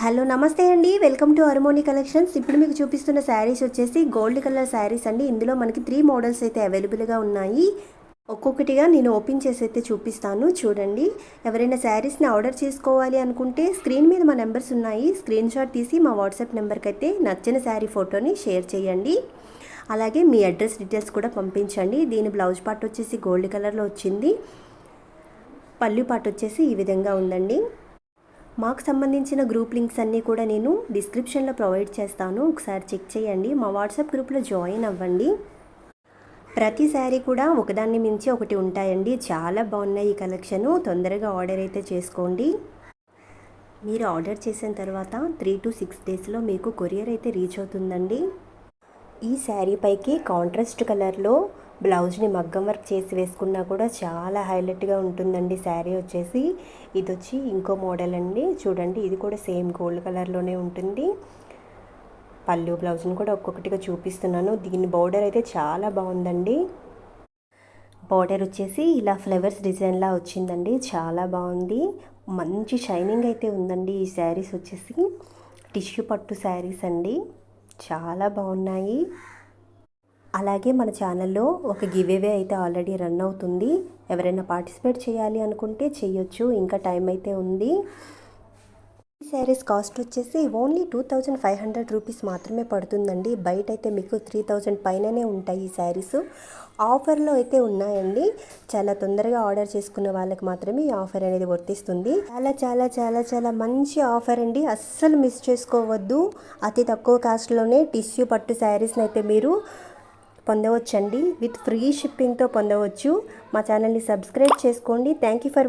Hello నమస్తే అండి, welcome to harmony collections. ఇప్పుడు మీకు చూపిస్తున్న శారీస్ వచ్చేసి గోల్డ్ కలర్ శారీస్ అండి. ఇందులో మనకి 3 మోడల్స్ అయితే అవైలబుల్గా ఉన్నాయి. ఒక్కొక్కటిగా నేను ఓపెన్ చేసి అయితే చూపిస్తాను, చూడండి. ఎవరైనా శారీస్ని ఆర్డర్ చేసుకోవాలి అనుకుంటే స్క్రీన్ మీద మా నెంబర్స్ ఉన్నాయి. స్క్రీన్ షాట్ తీసి మా వాట్సాప్ నెంబర్కి అయితే నచ్చిన శారీ ఫోటోని షేర్ చేయండి. అలాగే మీ అడ్రస్ డీటెయిల్స్ కూడా పంపించండి. దీని బ్లౌజ్ పార్ట్ వచ్చేసి గోల్డ్ కలర్లో వచ్చింది. పళ్ళు పార్ట్ వచ్చేసి ఈ విధంగా ఉందండి. మాకు సంబంధించిన గ్రూప్ లింక్స్ అన్నీ కూడా నేను డిస్క్రిప్షన్లో ప్రొవైడ్ చేస్తాను, ఒకసారి చెక్ చేయండి. మా వాట్సాప్ గ్రూప్లో జాయిన్ అవ్వండి. ప్రతి శారీ కూడా ఒకదాన్ని మించి ఒకటి ఉంటాయండి. చాలా బాగున్నాయి ఈ కలెక్షను. తొందరగా ఆర్డర్ అయితే చేసుకోండి. మీరు ఆర్డర్ చేసిన తర్వాత 3 to 6 డేస్లో మీకు కొరియర్ అయితే రీచ్ అవుతుందండి. ఈ శారీ పైకి కాంట్రాస్ట్ కలర్లో బ్లౌజ్ని మగ్గం వర్క్ చేసి వేసుకున్నా కూడా చాలా హైలైట్గా ఉంటుందండి శారీ వచ్చేసి. ఇది వచ్చి ఇంకో మోడల్ అండి, చూడండి. ఇది కూడా సేమ్ గోల్డ్ కలర్లోనే ఉంటుంది. పళ్ళు బ్లౌజ్ని కూడా ఒక్కొక్కటిగా చూపిస్తున్నాను. దీని బోర్డర్ అయితే చాలా బాగుందండి. బోర్డర్ వచ్చేసి ఇలా ఫ్లవర్స్ డిజైన్లా వచ్చిందండి, చాలా బాగుంది. మంచి షైనింగ్ అయితే ఉందండి. ఈ శారీస్ వచ్చేసి టిష్యూ పట్టు శారీస్ అండి, చాలా బాగున్నాయి. అలాగే మన ఛానల్లో ఒక గివ్ అవే అయితే ఆల్రెడీ రన్ అవుతుంది. ఎవరైనా పార్టిసిపేట్ చేయాలి అనుకుంటే చేయొచ్చు, ఇంకా టైం అయితే ఉంది. ఈ శారీస్ కాస్ట్ వచ్చేసి ఓన్లీ 2500 రూపీస్ మాత్రమే పడుతుందండి. బయట అయితే మీకు 3000 పైననే ఉంటాయి ఈ శారీస్. ఆఫర్లో అయితే ఉన్నాయండి. చాలా తొందరగా ఆర్డర్ చేసుకున్న వాళ్ళకి మాత్రమే ఈ ఆఫర్ అనేది వర్తిస్తుంది. చాలా చాలా చాలా చాలా మంచి ఆఫర్ అండి, అస్సలు మిస్ చేసుకోవద్దు. అతి తక్కువ కాస్ట్లోనే టిష్యూ పట్టు శారీస్ని అయితే మీరు పొందవచ్చండి. విత్ ఫ్రీ షిప్పింగ్తో పొందవచ్చు. మా ఛానల్ని సబ్స్క్రైబ్ చేసుకోండి. Thank you for